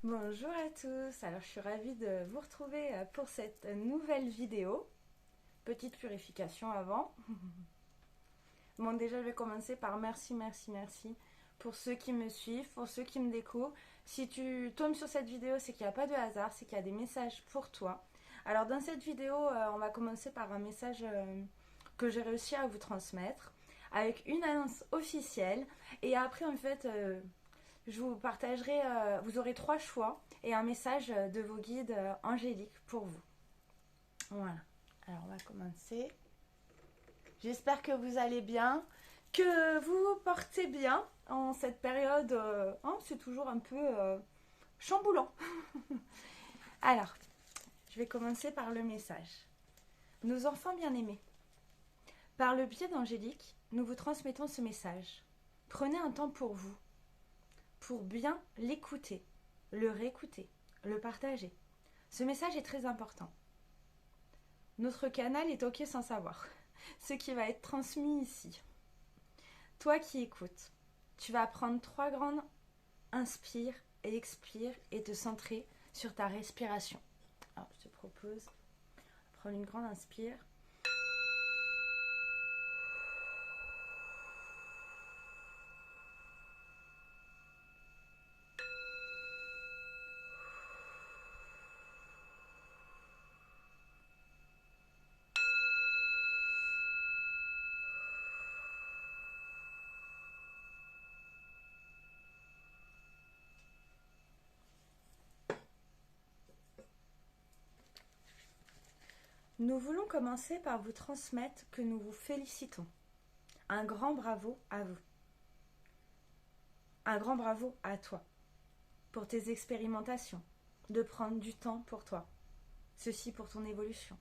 Bonjour à tous, alors je suis ravie de vous retrouver pour cette nouvelle vidéo. Petite purification avant. Bon, déjà je vais commencer par merci pour ceux qui me suivent, pour ceux qui me découvrent. Si tu tombes sur cette vidéo, c'est qu'il n'y a pas de hasard, c'est qu'il y a des messages pour toi. Alors dans cette vidéo, on va commencer par un message que j'ai réussi à vous transmettre avec une annonce officielle. Et après en fait, je vous partagerai, vous aurez 3 choix et un message de vos guides angéliques pour vous. Voilà. Alors on va commencer. J'espère que vous allez bien, que vous vous portez bien en cette période. C'est toujours un peu chamboulant. Alors, je vais commencer par le message. Nos enfants bien-aimés, par le biais d'Angélique, nous vous transmettons ce message. Prenez un temps pour bien l'écouter, le réécouter, le partager. Ce message est très important. Notre canal est OK sans savoir ce qui va être transmis ici. Toi qui écoutes, tu vas prendre 3 grandes inspire et expire et te centrer sur ta respiration. Alors, je te propose de prendre une grande inspire. Nous voulons commencer par vous transmettre que nous vous félicitons. Un grand bravo à vous. Un grand bravo à toi pour tes expérimentations, de prendre du temps pour toi. Ceci pour ton évolution.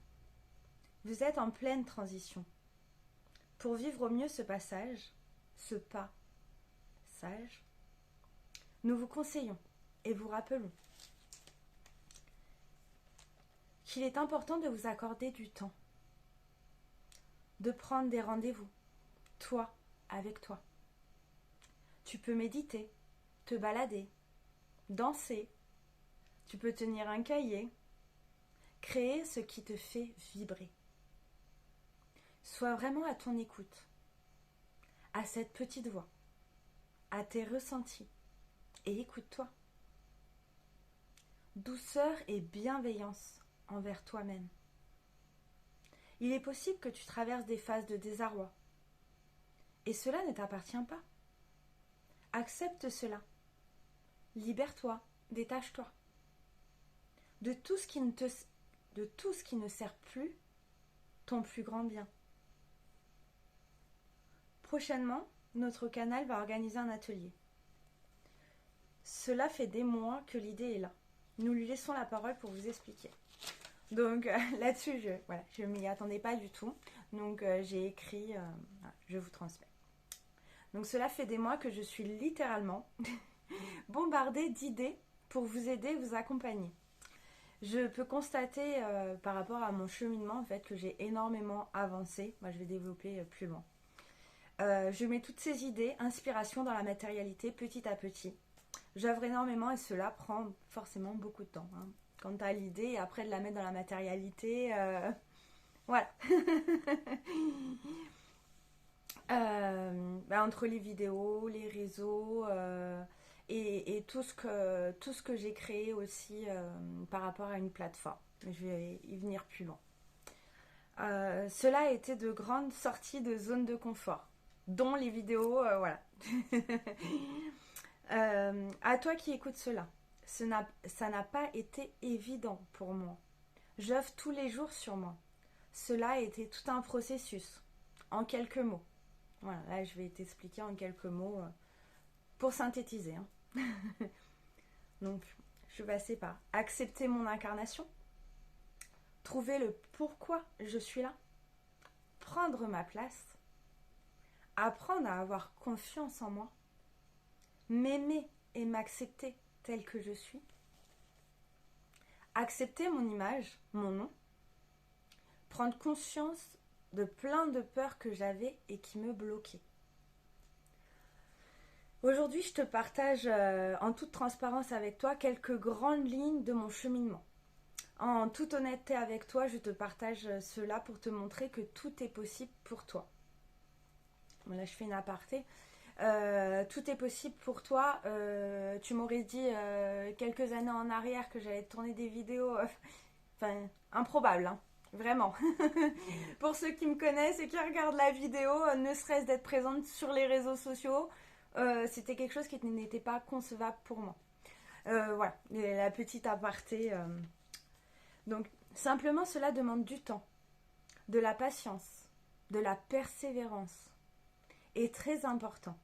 Vous êtes en pleine transition. Pour vivre au mieux ce passage, ce pas sage, nous vous conseillons et vous rappelons qu'il est important de vous accorder du temps, de prendre des rendez-vous, toi avec toi. Tu peux méditer, te balader, danser, tu peux tenir un cahier, créer ce qui te fait vibrer. Sois vraiment à ton écoute, à cette petite voix, à tes ressentis, et écoute-toi. Douceur et bienveillance envers toi-même. Il est possible que tu traverses des phases de désarroi, et cela ne t'appartient pas. Accepte cela. Libère-toi, détache-toi de tout ce qui ne sert plus ton plus grand bien. Prochainement, notre canal va organiser un atelier. Cela fait des mois que l'idée est là. Nous lui laissons la parole pour vous expliquer. Donc là-dessus, je ne m'y attendais pas du tout. Donc j'ai écrit, je vous transmets. Donc cela fait des mois que je suis littéralement bombardée d'idées pour vous aider, vous accompagner. Je peux constater par rapport à mon cheminement en fait que j'ai énormément avancé. Moi, je vais développer plus loin. Je mets toutes ces idées, inspiration dans la matérialité petit à petit. J'œuvre énormément et cela prend forcément beaucoup de temps. Quand tu as l'idée et après de la mettre dans la matérialité, voilà. Entre les vidéos, les réseaux et tout ce que j'ai créé aussi par rapport à une plateforme. Je vais y venir plus loin. Cela a été de grandes sorties de zone de confort, dont les vidéos, voilà. À toi qui écoutes cela, ça n'a pas été évident pour moi. J'œuvre tous les jours sur moi. Cela a été tout un processus, en quelques mots. Voilà, là je vais t'expliquer en quelques mots pour synthétiser. Donc, je vais passer par accepter mon incarnation, trouver le pourquoi je suis là, prendre ma place, apprendre à avoir confiance en moi, m'aimer et m'accepter tel que je suis, accepter mon image, mon nom, prendre conscience de plein de peurs que j'avais et qui me bloquaient. Aujourd'hui, je te partage en toute transparence avec toi quelques grandes lignes de mon cheminement. En toute honnêteté avec toi, je te partage cela pour te montrer que tout est possible pour toi. Bon, là, je fais une aparté. Tout est possible pour toi. Tu m'aurais dit quelques années en arrière que j'allais tourner des vidéos, enfin, improbable, hein, vraiment. Pour ceux qui me connaissent et qui regardent la vidéo, ne serait-ce d'être présente sur les réseaux sociaux, c'était quelque chose qui n'était pas concevable pour moi. Voilà, la petite aparté. Donc, simplement, cela demande du temps, de la patience, de la persévérance. Et très important,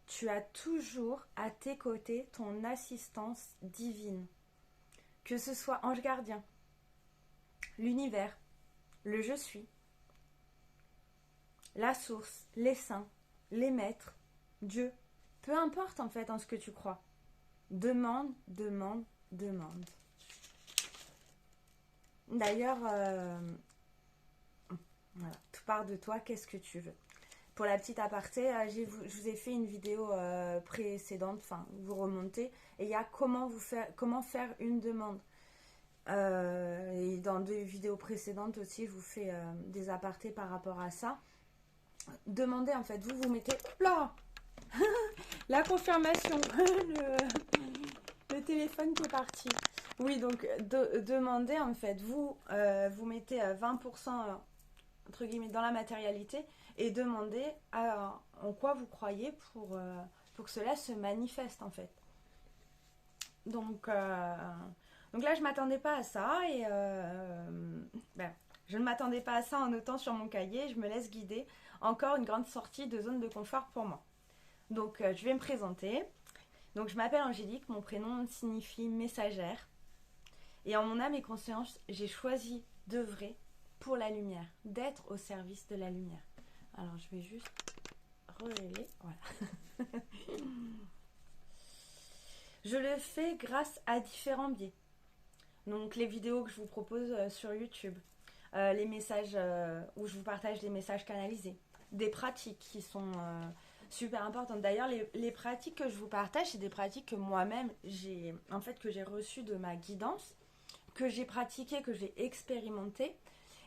tu as toujours à tes côtés ton assistance divine. Que ce soit ange gardien, l'univers, le je suis, la source, les saints, les maîtres, Dieu. Peu importe en fait en ce que tu crois. Demande, demande, demande. D'ailleurs, voilà, tout part de toi, qu'est-ce que tu veux. Pour la petite aparté, je vous ai fait une vidéo précédente, enfin vous remontez, et il y a comment faire une demande. Et dans deux vidéos précédentes aussi, je vous fais des apartés par rapport à ça. Demandez en fait, vous mettez là la confirmation, le téléphone qui est parti. Oui, donc demandez en fait, vous mettez 20% entre guillemets dans la matérialité et demandez en quoi vous croyez pour que cela se manifeste en fait. Donc là, je m'attendais pas à ça et je ne m'attendais pas à ça en notant sur mon cahier. Je me laisse guider. Encore une grande sortie de zone de confort pour moi. Donc, je vais me présenter. Donc, je m'appelle Angélique. Mon prénom signifie messagère. Et en mon âme et conscience, j'ai choisi d'œuvrer pour la lumière, d'être au service de la lumière. Alors, je vais juste relayer. Voilà. Je le fais grâce à différents biais. Donc les vidéos que je vous propose sur YouTube, les messages où je vous partage des messages canalisés, des pratiques qui sont super importantes. D'ailleurs, les pratiques que je vous partage, c'est des pratiques que moi-même que j'ai reçues de ma guidance, que j'ai pratiquées, que j'ai expérimentées.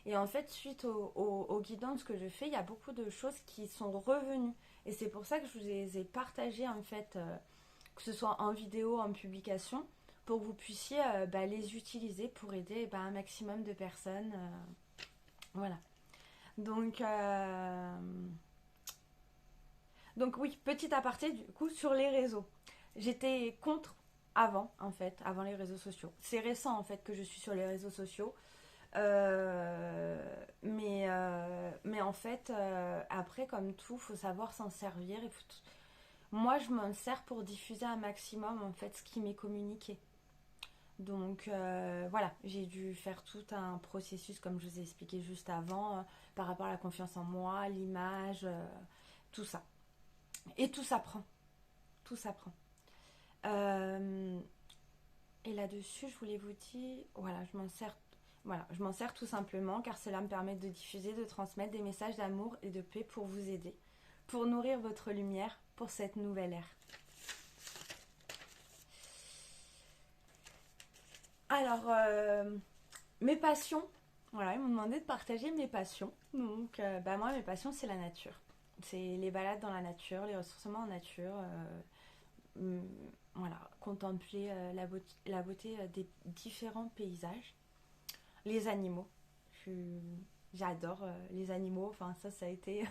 Et en fait, suite aux guidances que je fais, il y a beaucoup de choses qui sont revenues. Et c'est pour ça que je vous les ai partagées en fait, que ce soit en vidéo, en publication, pour que vous puissiez les utiliser pour aider un maximum de personnes. Voilà. Donc, donc oui, petit aparté du coup sur les réseaux. J'étais contre avant, en fait, avant les réseaux sociaux. C'est récent en fait que je suis sur les réseaux sociaux. Mais en fait, après, comme tout, faut savoir s'en servir. Moi, je m'en sers pour diffuser un maximum en fait ce qui m'est communiqué. Donc voilà, j'ai dû faire tout un processus comme je vous ai expliqué juste avant par rapport à la confiance en moi, l'image, tout ça. Et tout s'apprend, tout s'apprend. Euh, et là-dessus, je voulais vous dire, voilà, je m'en sers tout simplement car cela me permet de diffuser, de transmettre des messages d'amour et de paix pour vous aider, pour nourrir votre lumière pour cette nouvelle ère. Alors, mes passions, voilà, ils m'ont demandé de partager mes passions. Donc, moi, mes passions, c'est la nature. C'est les balades dans la nature, les ressourcements en nature. Voilà, contempler la beauté des différents paysages. Les animaux. J'adore les animaux. Enfin, ça a été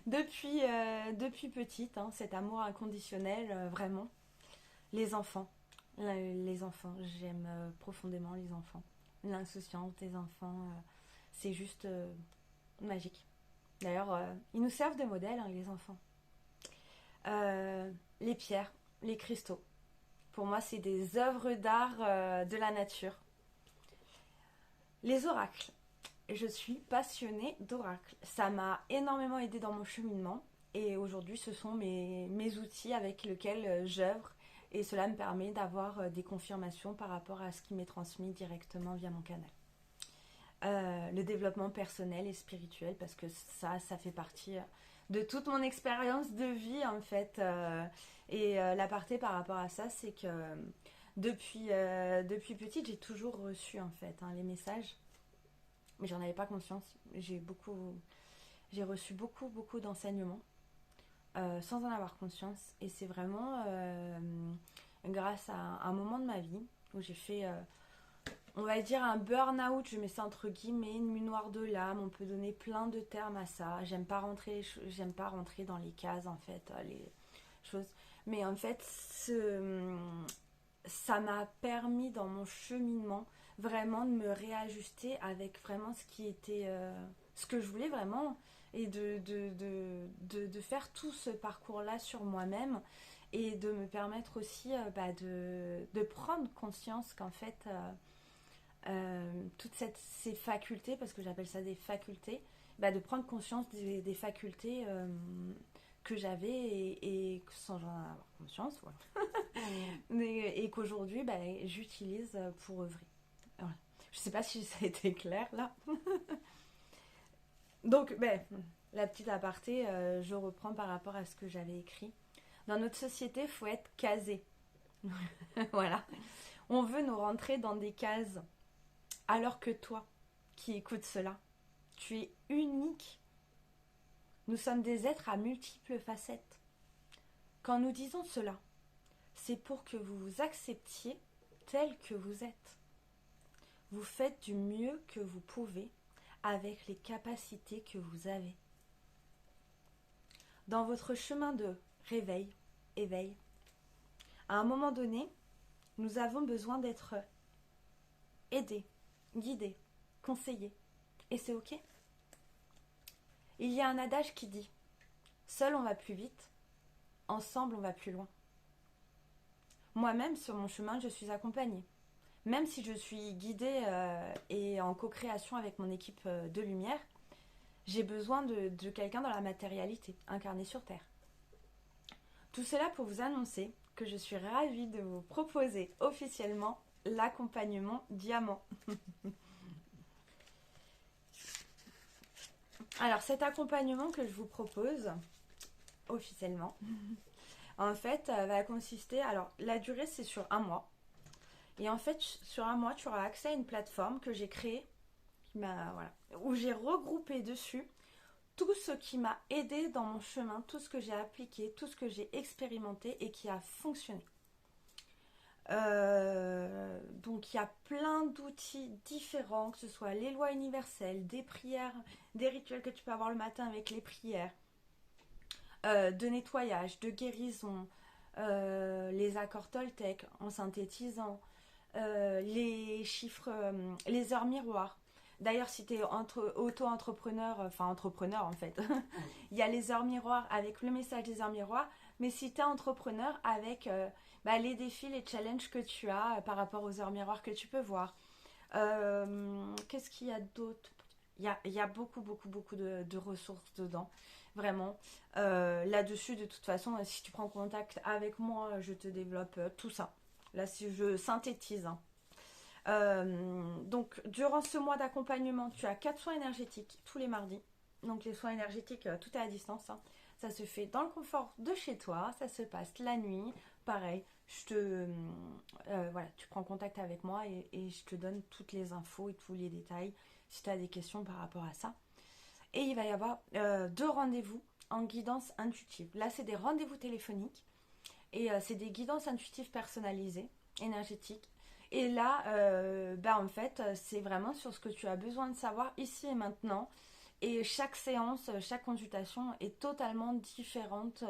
depuis petite, hein, cet amour inconditionnel, vraiment. Les enfants. Les enfants, j'aime profondément les enfants. L'insouciance des enfants, c'est juste magique. D'ailleurs, ils nous servent de modèle, hein, les enfants. Les pierres, les cristaux. Pour moi, c'est des œuvres d'art de la nature. Les oracles. Je suis passionnée d'oracles. Ça m'a énormément aidé dans mon cheminement. Et aujourd'hui, ce sont mes outils avec lesquels j'œuvre. Et cela me permet d'avoir des confirmations par rapport à ce qui m'est transmis directement via mon canal. Le développement personnel et spirituel, parce que ça fait partie de toute mon expérience de vie en fait. Et l'aparté par rapport à ça, c'est que depuis petite, j'ai toujours reçu en fait hein, les messages, mais j'en avais pas conscience. J'ai reçu beaucoup d'enseignements sans en avoir conscience. Et c'est vraiment grâce à un moment de ma vie où j'ai fait, on va dire, un burn-out, je mets ça entre guillemets, une nuit noire de l'âme, on peut donner plein de termes à ça. J'aime pas rentrer dans les cases en fait, les choses. Mais en fait, ça m'a permis dans mon cheminement vraiment de me réajuster avec vraiment ce qui était, ce que je voulais vraiment et de faire tout ce parcours-là sur moi-même et de me permettre aussi de prendre conscience qu'en fait, toutes ces facultés, parce que j'appelle ça des facultés, de prendre conscience des facultés que j'avais et sans en avoir conscience, voilà. Et qu'aujourd'hui, j'utilise pour œuvrer. Voilà. Je sais pas si ça a été clair là. Donc, la petite aparté, je reprends par rapport à ce que j'avais écrit. Dans notre société, il faut être casé. Voilà. On veut nous rentrer dans des cases. Alors que toi, qui écoutes cela, tu es unique. Nous sommes des êtres à multiples facettes. Quand nous disons cela, c'est pour que vous vous acceptiez tel que vous êtes. Vous faites du mieux que vous pouvez avec les capacités que vous avez. Dans votre chemin de réveil, éveil, à un moment donné, nous avons besoin d'être aidés, guidés, conseillés. Et c'est ok. Il y a un adage qui dit « Seul on va plus vite, ensemble on va plus loin ». Moi-même, sur mon chemin, je suis accompagnée. Même si je suis guidée et en co-création avec mon équipe de lumière, j'ai besoin de quelqu'un dans la matérialité, incarné sur Terre. Tout cela pour vous annoncer que je suis ravie de vous proposer officiellement l'accompagnement diamant. Alors cet accompagnement que je vous propose officiellement, en fait, va consister, alors la durée c'est sur un mois. Et en fait, sur un mois, tu auras accès à une plateforme que j'ai créée, où j'ai regroupé dessus tout ce qui m'a aidé dans mon chemin, tout ce que j'ai appliqué, tout ce que j'ai expérimenté et qui a fonctionné. Donc il y a plein d'outils différents, que ce soit les lois universelles, des prières, des rituels que tu peux avoir le matin avec les prières, de nettoyage, de guérison, les accords Toltec en synthétisant, les chiffres, les heures miroirs. D'ailleurs, si tu es auto-entrepreneur, enfin entrepreneur en fait, il y a les heures miroirs avec le message des heures miroirs, mais si tu es entrepreneur avec les défis, les challenges que tu as par rapport aux heures miroirs que tu peux voir. Qu'est-ce qu'il y a d'autre? Il y a beaucoup de ressources dedans, vraiment. Là-dessus, de toute façon, si tu prends contact avec moi, je te développe tout ça. Là, si je synthétise. Donc, durant ce mois d'accompagnement, tu as 4 soins énergétiques tous les mardis. Donc, les soins énergétiques, tout est à distance. Hein. Ça se fait dans le confort de chez toi. Ça se passe la nuit. Pareil, voilà, tu prends contact avec moi et je te donne toutes les infos et tous les détails si tu as des questions par rapport à ça. Et il va y avoir 2 rendez-vous en guidance intuitive. Là, c'est des rendez-vous téléphoniques et c'est des guidances intuitives personnalisées, énergétiques. Et là, en fait, c'est vraiment sur ce que tu as besoin de savoir ici et maintenant. Et chaque séance, chaque consultation est totalement différente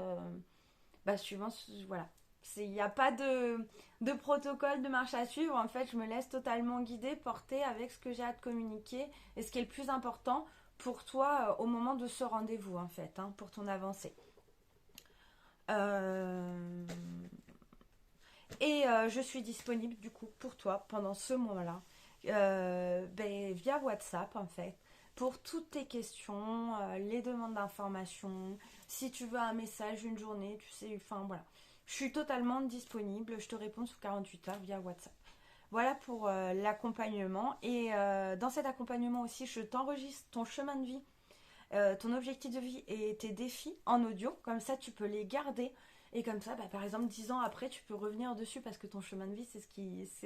suivant, voilà. Il n'y a pas de protocole de marche à suivre. En fait, je me laisse totalement guider, porter avec ce que j'ai à te communiquer et ce qui est le plus important pour toi au moment de ce rendez-vous, en fait, hein, pour ton avancée. Et je suis disponible du coup pour toi pendant ce mois-là via WhatsApp en fait pour toutes tes questions, les demandes d'informations, si tu veux un message, une journée, tu sais, enfin voilà. Je suis totalement disponible, je te réponds sous 48 heures via WhatsApp. Voilà pour l'accompagnement et dans cet accompagnement aussi je t'enregistre ton chemin de vie ton objectif de vie et tes défis en audio. Comme ça, tu peux les garder. Et comme ça, par exemple, 10 ans après, tu peux revenir dessus parce que ton chemin de vie, c'est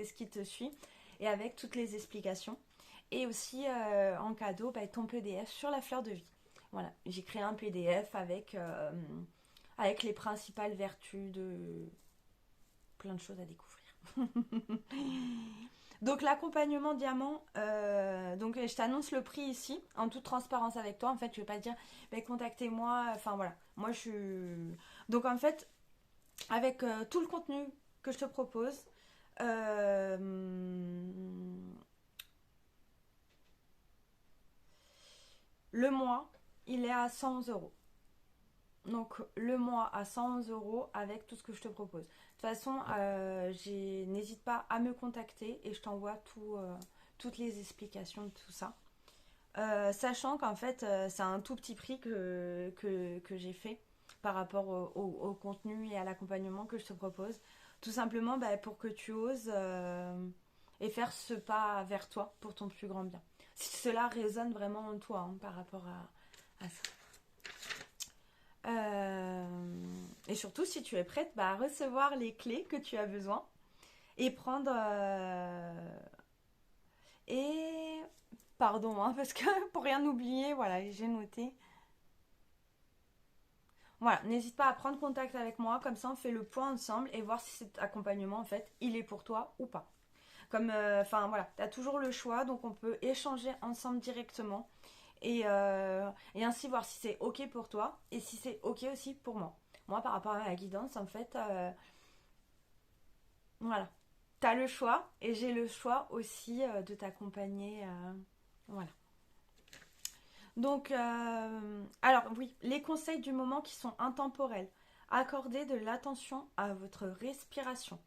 ce qui te suit. Et avec toutes les explications. Et aussi, en cadeau, ton PDF sur la fleur de vie. Voilà, j'ai créé un PDF avec les principales vertus de plein de choses à découvrir. Donc l'accompagnement diamant, donc je t'annonce le prix ici, en toute transparence avec toi. En fait, je vais pas te dire, contactez-moi. Enfin voilà, moi je suis. Donc en fait, avec tout le contenu que je te propose, le mois, il est à 111 euros. Donc le mois à 111 euros avec tout ce que je te propose. De toute façon, n'hésite pas à me contacter et je t'envoie toutes les explications de tout ça. Sachant qu'en fait, c'est un tout petit prix que j'ai fait par rapport au contenu et à l'accompagnement que je te propose. Tout simplement pour que tu oses et faire ce pas vers toi pour ton plus grand bien. Si cela résonne vraiment en toi par rapport à ça. Et surtout si tu es prête à recevoir les clés que tu as besoin et prendre et pardon parce que pour rien oublier, voilà, j'ai noté. Voilà, n'hésite pas à prendre contact avec moi, comme ça on fait le point ensemble et voir si cet accompagnement en fait il est pour toi ou pas. Comme voilà, tu as toujours le choix, donc on peut échanger ensemble directement. Et ainsi voir si c'est ok pour toi et si c'est ok aussi pour moi. Moi, par rapport à la guidance, en fait, voilà. Tu as le choix et j'ai le choix aussi de t'accompagner. Voilà. Donc, alors oui, les conseils du moment qui sont intemporels. Accordez de l'attention à votre respiration.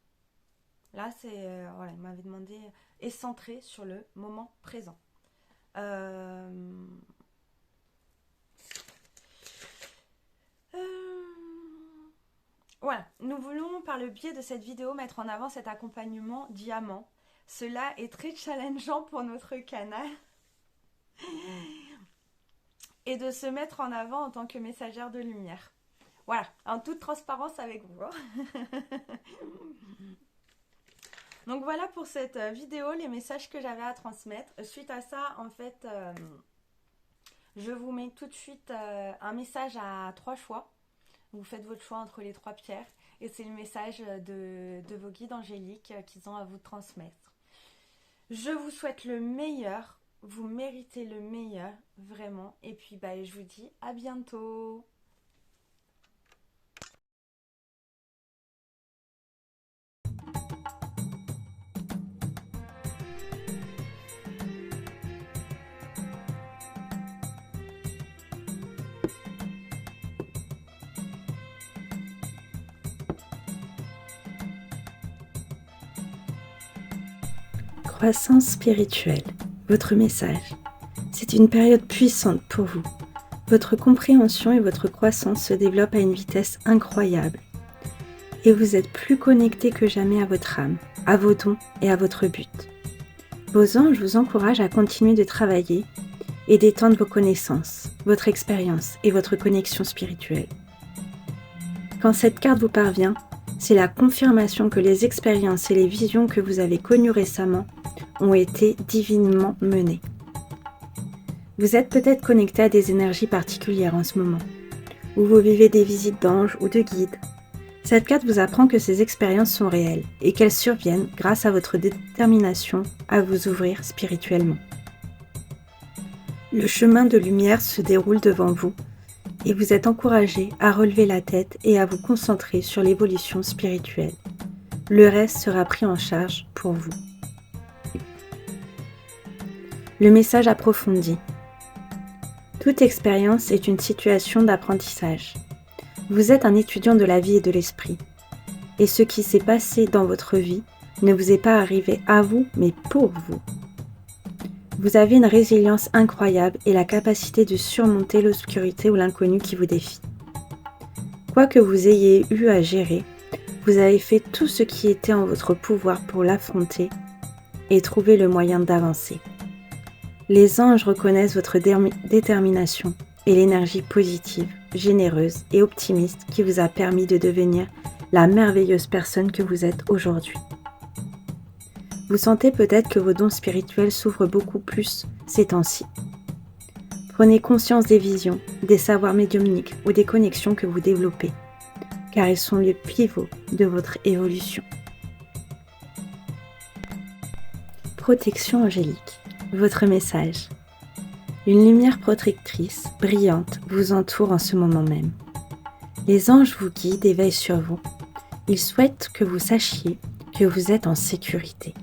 Là, c'est, voilà, il m'avait demandé, et centré sur le moment présent. Voilà, nous voulons par le biais de cette vidéo mettre en avant cet accompagnement diamant. Cela est très challengeant pour notre canal et de se mettre en avant en tant que messagère de lumière. Voilà, en toute transparence avec vous. Donc voilà pour cette vidéo, les messages que j'avais à transmettre. Suite à ça, en fait, je vous mets tout de suite un message à 3 choix. Vous faites votre choix entre les 3 pierres. Et c'est le message de vos guides angéliques qu'ils ont à vous transmettre. Je vous souhaite le meilleur. Vous méritez le meilleur, vraiment. Et puis, je vous dis à bientôt. Croissance spirituelle, votre message. C'est une période puissante pour vous. Votre compréhension et votre croissance se développent à une vitesse incroyable. Et vous êtes plus connecté que jamais à votre âme, à vos dons et à votre but. Vos anges vous encouragent à continuer de travailler et d'étendre vos connaissances, votre expérience et votre connexion spirituelle. Quand cette carte vous parvient, c'est la confirmation que les expériences et les visions que vous avez connues récemment ont été divinement menées. Vous êtes peut-être connecté à des énergies particulières en ce moment, où vous vivez des visites d'anges ou de guides. Cette carte vous apprend que ces expériences sont réelles et qu'elles surviennent grâce à votre détermination à vous ouvrir spirituellement. Le chemin de lumière se déroule devant vous et vous êtes encouragé à relever la tête et à vous concentrer sur l'évolution spirituelle. Le reste sera pris en charge pour vous. Le message approfondi. Toute expérience est une situation d'apprentissage. Vous êtes un étudiant de la vie et de l'esprit. Et ce qui s'est passé dans votre vie ne vous est pas arrivé à vous, mais pour vous. Vous avez une résilience incroyable et la capacité de surmonter l'obscurité ou l'inconnu qui vous défie. Quoi que vous ayez eu à gérer, vous avez fait tout ce qui était en votre pouvoir pour l'affronter et trouver le moyen d'avancer. Les anges reconnaissent votre détermination et l'énergie positive, généreuse et optimiste qui vous a permis de devenir la merveilleuse personne que vous êtes aujourd'hui. Vous sentez peut-être que vos dons spirituels s'ouvrent beaucoup plus ces temps-ci. Prenez conscience des visions, des savoirs médiumniques ou des connexions que vous développez, car ils sont le pivot de votre évolution. Protection angélique, votre message. Une lumière protectrice, brillante, vous entoure en ce moment même. Les anges vous guident et veillent sur vous. Ils souhaitent que vous sachiez que vous êtes en sécurité.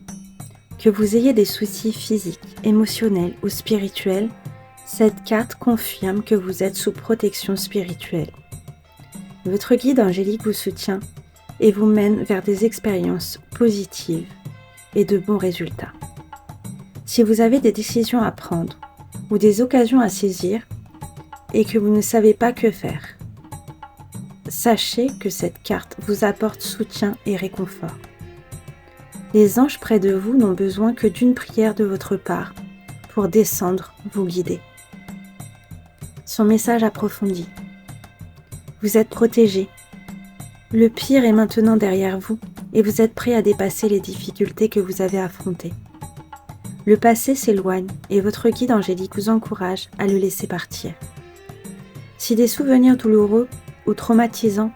Que vous ayez des soucis physiques, émotionnels ou spirituels, cette carte confirme que vous êtes sous protection spirituelle. Votre guide angélique vous soutient et vous mène vers des expériences positives et de bons résultats. Si vous avez des décisions à prendre ou des occasions à saisir et que vous ne savez pas que faire, sachez que cette carte vous apporte soutien et réconfort. Les anges près de vous n'ont besoin que d'une prière de votre part pour descendre vous guider. Son message approfondi. Vous êtes protégé. Le pire est maintenant derrière vous et vous êtes prêt à dépasser les difficultés que vous avez affrontées. Le passé s'éloigne et votre guide angélique vous encourage à le laisser partir. Si des souvenirs douloureux ou traumatisants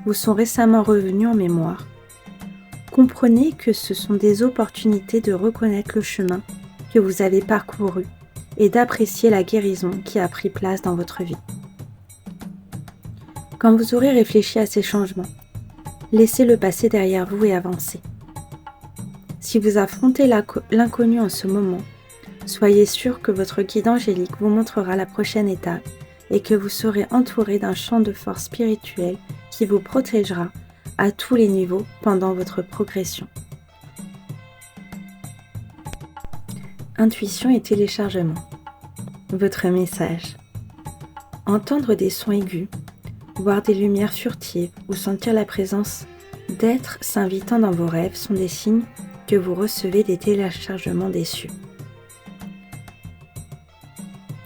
vous sont récemment revenus en mémoire, comprenez que ce sont des opportunités de reconnaître le chemin que vous avez parcouru et d'apprécier la guérison qui a pris place dans votre vie. Quand vous aurez réfléchi à ces changements, laissez le passé derrière vous et avancez. Si vous affrontez l'inconnu en ce moment, soyez sûr que votre guide angélique vous montrera la prochaine étape et que vous serez entouré d'un champ de force spirituelle qui vous protégera à tous les niveaux pendant votre progression. Intuition et téléchargement. Votre message. Entendre des sons aigus, voir des lumières furtives ou sentir la présence d'êtres s'invitant dans vos rêves sont des signes que vous recevez des téléchargements des cieux.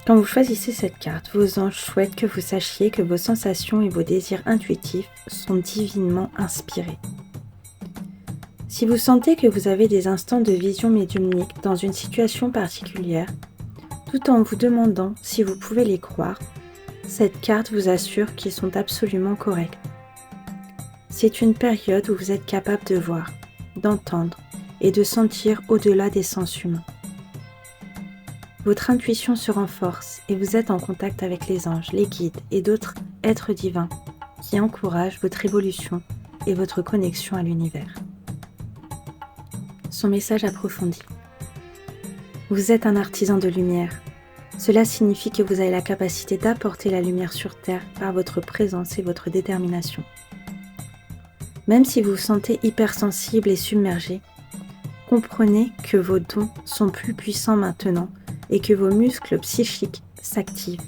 Quand vous choisissez cette carte, vos anges souhaitent que vous sachiez que vos sensations et vos désirs intuitifs sont divinement inspirés. Si vous sentez que vous avez des instants de vision médiumnique dans une situation particulière, tout en vous demandant si vous pouvez les croire, cette carte vous assure qu'ils sont absolument corrects. C'est une période où vous êtes capable de voir, d'entendre et de sentir au-delà des sens humains. Votre intuition se renforce et vous êtes en contact avec les anges, les guides et d'autres êtres divins qui encouragent votre évolution et votre connexion à l'univers. Son message approfondi. Vous êtes un artisan de lumière. Cela signifie que vous avez la capacité d'apporter la lumière sur Terre par votre présence et votre détermination. Même si vous vous sentez hypersensible et submergé, comprenez que vos dons sont plus puissants maintenant et que vos muscles psychiques s'activent.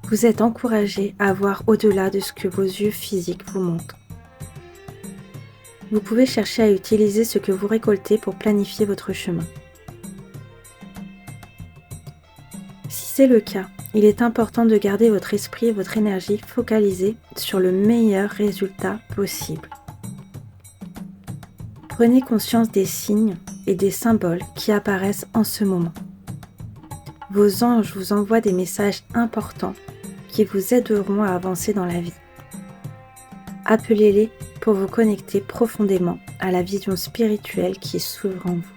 Vous êtes encouragé à voir au-delà de ce que vos yeux physiques vous montrent. Vous pouvez chercher à utiliser ce que vous récoltez pour planifier votre chemin. Si c'est le cas, il est important de garder votre esprit et votre énergie focalisés sur le meilleur résultat possible. Prenez conscience des signes et des symboles qui apparaissent en ce moment. Vos anges vous envoient des messages importants qui vous aideront à avancer dans la vie. Appelez-les pour vous connecter profondément à la vision spirituelle qui s'ouvre en vous.